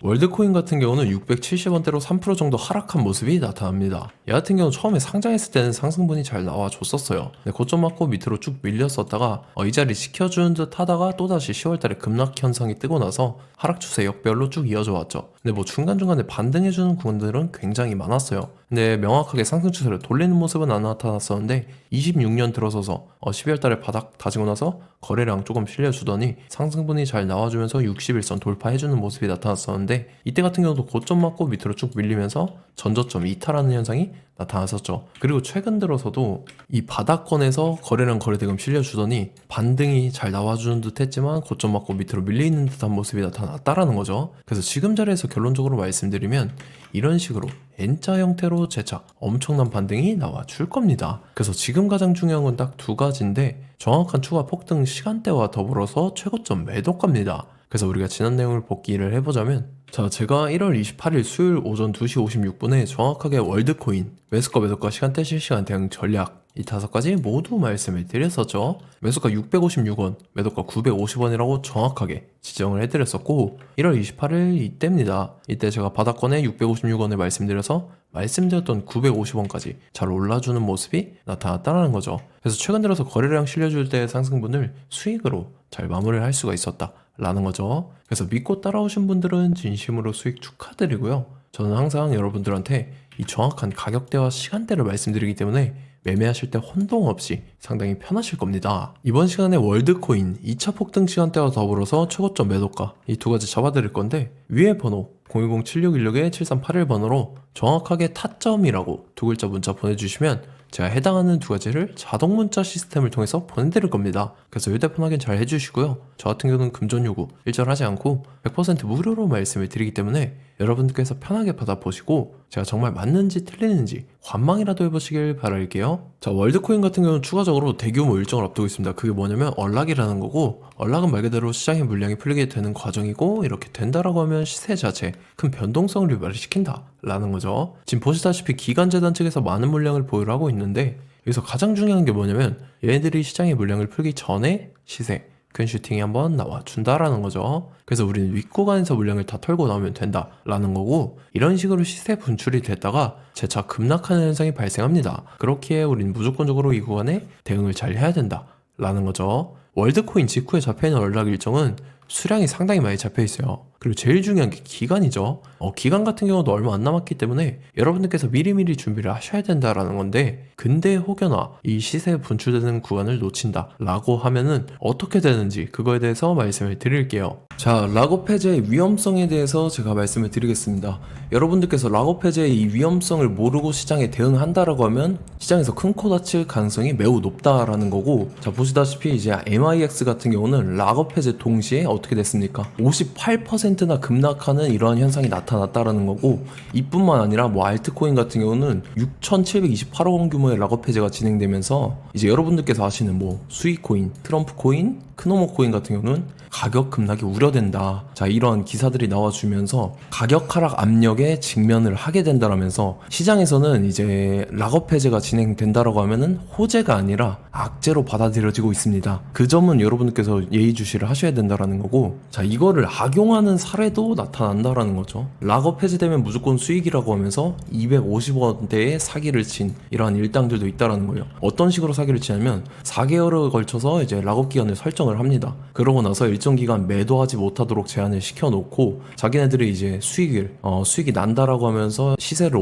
월드코인 같은 경우는 670원대로 3% 정도 하락한 모습이 나타납니다. 얘 같은 경우는 처음에 상장했을 때는 상승분이 잘 나와줬었어요. 근데 고점 맞고 밑으로 쭉 밀렸었다가 이 자리 지켜주는 듯 하다가 또다시 10월달에 급락 현상이 뜨고 나서 하락 추세 역별로 쭉 이어져 왔죠. 근데 뭐 중간중간에 반등해주는 구간들은 굉장히 많았어요. 근데 명확하게 상승 추세를 돌리는 모습은 안 나타났었는데 26년 들어서서 12월달에 바닥 다지고 나서 거래량 조금 실려주더니 상승분이 잘 나와주면서 60일선 돌파해주는 모습이 나타났었는데 이때 같은 경우도 고점 맞고 밑으로 쭉 밀리면서 전저점 이탈하는 현상이 나타났었죠. 그리고 최근 들어서도 이 바닥권에서 거래량 거래대금 실려주더니 반등이 잘 나와주는 듯 했지만 고점 맞고 밑으로 밀리는 듯한 모습이 나타났다라는 거죠. 그래서 지금 자리에서 결론적으로 말씀드리면 이런 식으로 N자 형태로 재차 엄청난 반등이 나와줄 겁니다. 그래서 지금 가장 중요한 건 딱 두 가지인데 정확한 추가 폭등 시간대와 더불어서 최고점 매도가입니다. 그래서 우리가 지난 내용을 복기를 해보자면 자, 제가 1월 28일 수요일 오전 2시 56분에 정확하게 월드코인 매수가 매도가 시간대 실시간 대응 전략 이 5가지 모두 말씀을 드렸었죠. 매수가 656원, 매도가 950원이라고 정확하게 지정을 해드렸었고 1월 28일 이때입니다. 이때 제가 바닥권에 656원을 말씀드려서 말씀드렸던 950원까지 잘 올라주는 모습이 나타났다는 거죠. 그래서 최근 들어서 거래량 실려줄 때의 상승분을 수익으로 잘 마무리를 할 수가 있었다 라는 거죠. 그래서 믿고 따라오신 분들은 진심으로 수익 축하드리고요. 저는 항상 여러분들한테 이 정확한 가격대와 시간대를 말씀드리기 때문에 매매하실 때 혼동 없이 상당히 편하실 겁니다. 이번 시간에 월드코인 2차 폭등 시간대와 더불어서 최고점 매도가 이 두 가지 잡아드릴 건데 위에 번호 010-7616-7381 번호로 정확하게 타점이라고 두 글자 문자 보내주시면 제가 해당하는 두 가지를 자동 문자 시스템을 통해서 보내드릴 겁니다. 그래서 휴대폰 확인 잘 해주시고요. 저 같은 경우는 금전 요구 일절하지 않고 100% 무료로 말씀을 드리기 때문에 여러분들께서 편하게 받아보시고 제가 정말 맞는지 틀리는지 관망이라도 해보시길 바랄게요. 자, 월드코인 같은 경우는 추가적으로 대규모 일정을 앞두고 있습니다. 그게 뭐냐면 언락이라는 거고 언락은 말 그대로 시장의 물량이 풀리게 되는 과정이고 이렇게 된다라고 하면 시세 자체 큰 변동성을 유발시킨다 라는 거죠. 지금 보시다시피 기관재단 측에서 많은 물량을 보유를 하고 있는데 여기서 가장 중요한 게 뭐냐면 얘네들이 시장의 물량을 풀기 전에 시세 큰 슈팅이 한번 나와준다라는 거죠. 그래서 우리는 윗구간에서 물량을 다 털고 나오면 된다라는 거고 이런 식으로 시세 분출이 됐다가 재차 급락하는 현상이 발생합니다. 그렇기에 우리는 무조건적으로 이 구간에 대응을 잘 해야 된다라는 거죠. 월드코인 직후에 잡혀있는 연락 일정은 수량이 상당히 많이 잡혀있어요. 그리고 제일 중요한 게 기간이죠. 기간 같은 경우도 얼마 안 남았기 때문에 여러분들께서 미리미리 준비를 하셔야 된다라는 건데 근데 혹여나 이 시세에 분출되는 구간을 놓친다 라고 하면은 어떻게 되는지 그거에 대해서 말씀을 드릴게요. 자, 락업 해제의 위험성에 대해서 제가 말씀을 드리겠습니다. 여러분들께서 락업 해제의 이 위험성을 모르고 시장에 대응한다라고 하면 시장에서 큰 코 다칠 가능성이 매우 높다라는 거고 자, 보시다시피 이제 MIX 같은 경우는 락업 해제 동시에 어떻게 됐습니까? 58%나 급락하는 이러한 현상이 나타났다라는 거고 이뿐만 아니라 뭐 알트코인 같은 경우는 6,728억 원 규모의 락업 해제가 진행되면서 이제 여러분들께서 아시는 뭐 수익코인, 트럼프코인, 크노모코인 같은 경우는 가격 급락이 우려된다. 자, 이러한 기사들이 나와주면서 가격 하락 압력에 직면을 하게 된다라면서 시장에서는 이제 락업 해제가 진행된다라고 하면은 호재가 아니라 악재로 받아들여지고 있습니다. 그 점은 여러분들께서 예의주시를 하셔야 된다라는 거고 자, 이거를 악용하는 사례도 나타난다라는 거죠. 락업 해제되면 무조건 수익이라고 하면서 250원대의 사기를 친 이러한 일당들도 있다라는 거예요. 어떤 식으로 사기를 치냐면 4개월에 걸쳐서 이제 락업 기간을 설정을 합니다. 그러고 나서 일정 기간 매도하지 못하도록 제한을 시켜놓고 자기네들이 이제 수익이 난다라고 하면서 시세를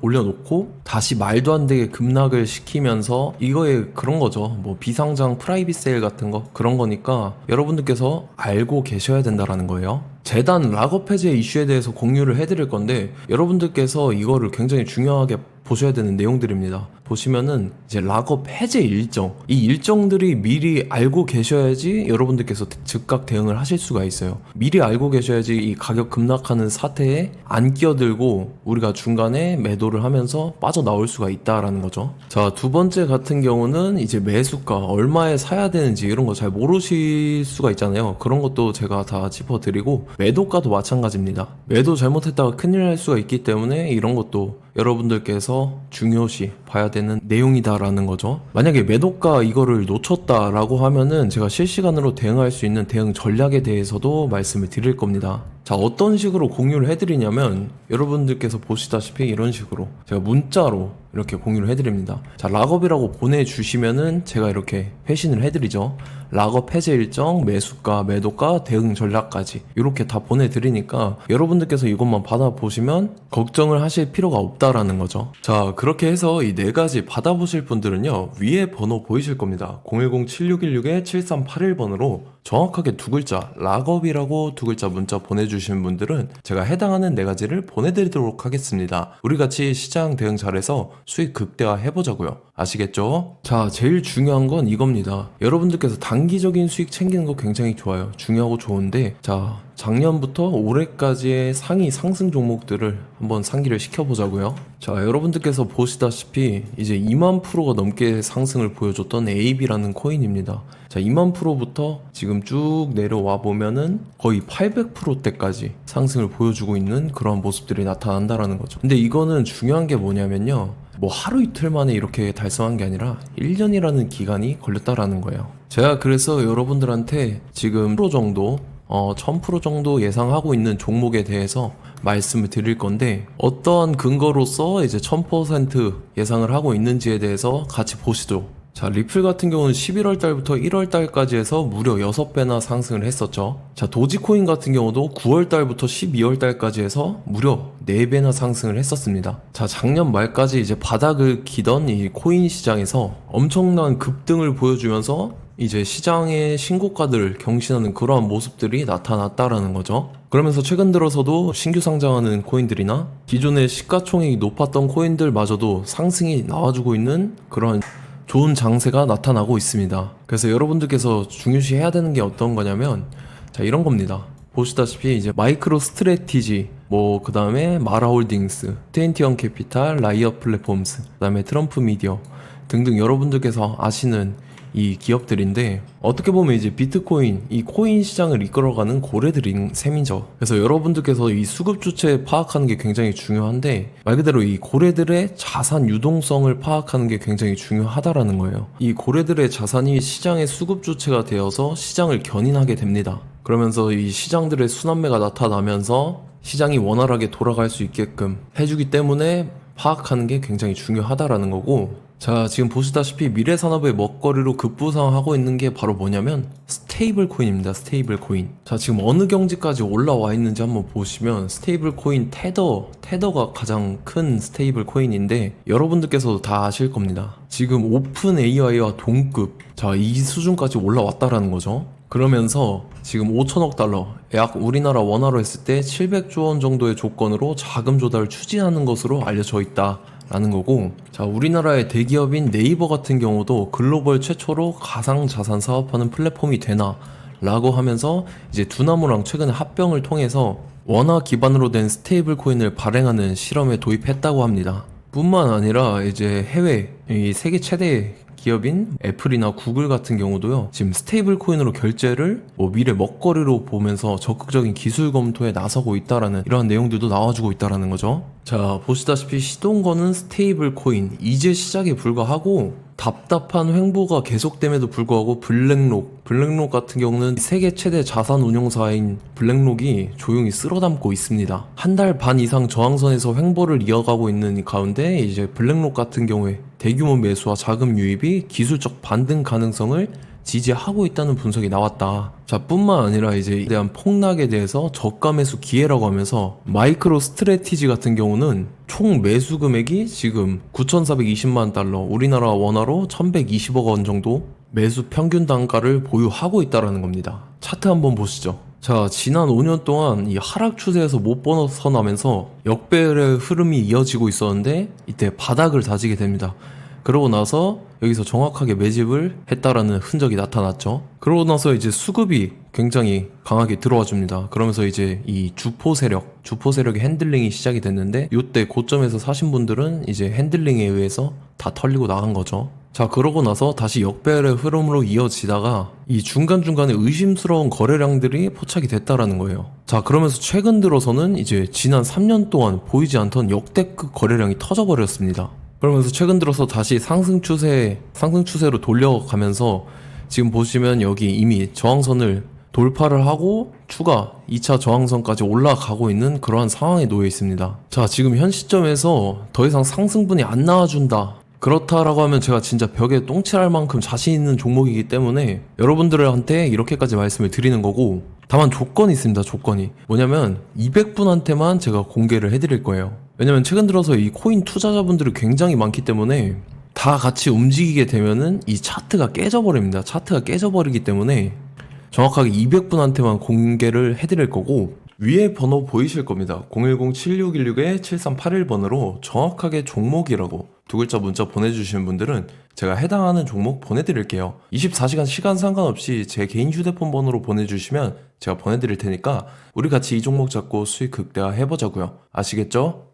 올려놓고 다시 말도 안 되게 급락을 시키면서 이거에 그런 거죠. 뭐 비상장 프라이빗 세일 같은 거 그런 거니까 여러분들께서 알고 계셔야 된다라는 거예요. 재단 락업 해제 이슈에 대해서 공유를 해드릴 건데 여러분들께서 이거를 굉장히 중요하게 보셔야 되는 내용들입니다. 보시면은 이제 락업 해제 일정 이 일정들이 미리 알고 계셔야지 여러분들께서 즉각 대응을 하실 수가 있어요. 미리 알고 계셔야지 이 가격 급락하는 사태에 안 끼어들고 우리가 중간에 매도를 하면서 빠져나올 수가 있다라는 거죠. 자, 두 번째 같은 경우는 이제 매수가 얼마에 사야 되는지 이런 거 잘 모르실 수가 있잖아요. 그런 것도 제가 다 짚어드리고 매도가도 마찬가지입니다. 매도 잘못했다가 큰일 날 수가 있기 때문에 이런 것도 여러분들께서 중요시 봐야 되는 내용이다라는 거죠. 만약에 매도가 이거를 놓쳤다라고 하면은 제가 실시간으로 대응할 수 있는 대응 전략에 대해서도 말씀을 드릴 겁니다. 자, 어떤 식으로 공유를 해드리냐면 여러분들께서 보시다시피 이런 식으로 제가 문자로 이렇게 공유를 해드립니다. 자, 락업이라고 보내주시면은 제가 이렇게 회신을 해드리죠. 락업 해제 일정, 매수가, 매도가, 대응 전략까지 이렇게 다 보내드리니까 여러분들께서 이것만 받아보시면 걱정을 하실 필요가 없다라는 거죠. 자, 그렇게 해서 이 4가지 받아보실 분들은요, 위에 번호 보이실 겁니다. 010-7616-7381번으로 정확하게 2글자 락업이라고 2글자 문자 보내주신 분들은 제가 해당하는 4가지를 보내드리도록 하겠습니다. 우리 같이 시장 대응 잘해서 수익 극대화 해보자고요. 아시겠죠? 자, 제일 중요한 건 이겁니다. 여러분들께서 단기적인 수익 챙기는 거 굉장히 좋아요. 중요하고 좋은데, 자, 작년부터 올해까지의 상위 상승 종목들을 한번 상기를 시켜보자고요. 자, 여러분들께서 보시다시피 이제 2만 프로가 넘게 상승을 보여줬던 AB라는 코인입니다. 자, 2만 프로부터 지금 쭉 내려와 보면은 거의 800%대까지 상승을 보여주고 있는 그런 모습들이 나타난다라는 거죠. 근데 이거는 중요한 게 뭐냐면요, 뭐 하루 이틀 만에 이렇게 달성한 게 아니라 1년이라는 기간이 걸렸다라는 거예요. 제가 그래서 여러분들한테 지금 프로 정도 1000% 정도 예상하고 있는 종목에 대해서 말씀을 드릴 건데, 어떠한 근거로서 이제 1000% 예상을 하고 있는지에 대해서 같이 보시죠. 자, 리플 같은 경우는 11월 달부터 1월 달까지 해서 무려 6배나 상승을 했었죠. 자, 도지코인 같은 경우도 9월 달부터 12월 달까지 해서 무려 4배나 상승을 했었습니다. 자, 작년 말까지 이제 바닥을 기던 이 코인 시장에서 엄청난 급등을 보여주면서 이제 시장의 신고가들을 경신하는 그러한 모습들이 나타났다라는 거죠. 그러면서 최근 들어서도 신규 상장하는 코인들이나 기존의 시가총액이 높았던 코인들마저도 상승이 나와주고 있는 그런 좋은 장세가 나타나고 있습니다. 그래서 여러분들께서 중요시해야 되는 게 어떤 거냐면, 자, 이런 겁니다. 보시다시피 이제 마이크로 스트래티지, 뭐 그 다음에 마라홀딩스, 트웬티원 캐피탈, 라이엇 플랫폼스, 그 다음에 트럼프 미디어 등등 여러분들께서 아시는 이 기업들인데, 어떻게 보면 이제 비트코인, 이 코인 시장을 이끌어가는 고래들인 셈이죠. 그래서 여러분들께서 이 수급 주체 파악하는 게 굉장히 중요한데, 말 그대로 이 고래들의 자산 유동성을 파악하는 게 굉장히 중요하다라는 거예요. 이 고래들의 자산이 시장의 수급 주체가 되어서 시장을 견인하게 됩니다. 그러면서 이 시장들의 순환매가 나타나면서 시장이 원활하게 돌아갈 수 있게끔 해주기 때문에 파악하는 게 굉장히 중요하다라는 거고, 자, 지금 보시다시피 미래산업의 먹거리로 급부상하고 있는 게 바로 뭐냐면 스테이블 코인입니다. 스테이블 코인. 자, 지금 어느 경지까지 올라와 있는지 한번 보시면 스테이블 코인 테더가 가장 큰 스테이블 코인인데, 여러분들께서도 다 아실 겁니다. 지금 오픈 AI와 동급, 자, 이 수준까지 올라왔다라는 거죠. 그러면서 지금 5천억 달러, 약 우리나라 원화로 했을 때 700조 원 정도의 조건으로 자금 조달을 추진하는 것으로 알려져 있다 라는 거고, 자, 우리나라의 대기업인 네이버 같은 경우도 글로벌 최초로 가상자산 사업하는 플랫폼이 되나 라고 하면서 이제 두나무랑 최근에 합병을 통해서 원화 기반으로 된 스테이블 코인을 발행하는 실험에 도입했다고 합니다. 뿐만 아니라 이제 해외 이 세계 최대 기업인 애플이나 구글 같은 경우도요, 지금 스테이블 코인으로 결제를 뭐 미래 먹거리로 보면서 적극적인 기술 검토에 나서고 있다라는 이러한 내용들도 나와주고 있다라는 거죠. 자, 보시다시피 시동거는 스테이블 코인 이제 시작에 불과하고, 답답한 횡보가 계속됨에도 불구하고 블랙록 같은 경우는 세계 최대 자산 운용사인 블랙록이 조용히 쓸어담고 있습니다. 한 달 반 이상 저항선에서 횡보를 이어가고 있는 가운데 이제 블랙록 같은 경우에 대규모 매수와 자금 유입이 기술적 반등 가능성을 지지하고 있다는 분석이 나왔다. 자, 뿐만 아니라 이제 대한 폭락에 대해서 저가 매수 기회라고 하면서 마이크로 스트래티지 같은 경우는 총 매수 금액이 지금 9,420만 달러, 우리나라 원화로 1,120억 원 정도 매수 평균 단가를 보유하고 있다라는 겁니다. 차트 한번 보시죠. 자, 지난 5년 동안 이 하락 추세에서 못 벗어나면서 역배열의 흐름이 이어지고 있었는데 이때 바닥을 다지게 됩니다. 그러고 나서 여기서 정확하게 매집을 했다라는 흔적이 나타났죠. 그러고 나서 이제 수급이 굉장히 강하게 들어와 줍니다. 그러면서 이제 이 주포 세력의 핸들링이 시작이 됐는데, 이때 고점에서 사신 분들은 이제 핸들링에 의해서 다 털리고 나간 거죠. 자, 그러고 나서 다시 역배열의 흐름으로 이어지다가 이 중간중간에 의심스러운 거래량들이 포착이 됐다라는 거예요. 자, 그러면서 최근 들어서는 이제 지난 3년 동안 보이지 않던 역대급 거래량이 터져버렸습니다. 그러면서 최근 들어서 다시 상승 추세로 돌려가면서 지금 보시면 여기 이미 저항선을 돌파를 하고 추가 2차 저항선까지 올라가고 있는 그러한 상황에 놓여 있습니다. 자, 지금 현 시점에서 더 이상 상승분이 안 나와준다, 그렇다라고 하면 제가 진짜 벽에 똥칠할 만큼 자신 있는 종목이기 때문에 여러분들한테 이렇게까지 말씀을 드리는 거고, 다만 조건이 있습니다. 조건이 뭐냐면 200분한테만 제가 공개를 해드릴 거예요. 왜냐면 최근 들어서 이 코인 투자자분들이 굉장히 많기 때문에 다 같이 움직이게 되면은 이 차트가 깨져버립니다. 차트가 깨져버리기 때문에 정확하게 200분한테만 공개를 해드릴 거고, 위에 번호 보이실 겁니다. 010-7616-7381번으로 정확하게 종목이라고 두 글자 문자 보내주시는 분들은 제가 해당하는 종목 보내드릴게요. 24시간 시간 상관없이 제 개인 휴대폰 번호로 보내주시면 제가 보내드릴 테니까 우리 같이 이 종목 잡고 수익 극대화 해보자고요. 아시겠죠?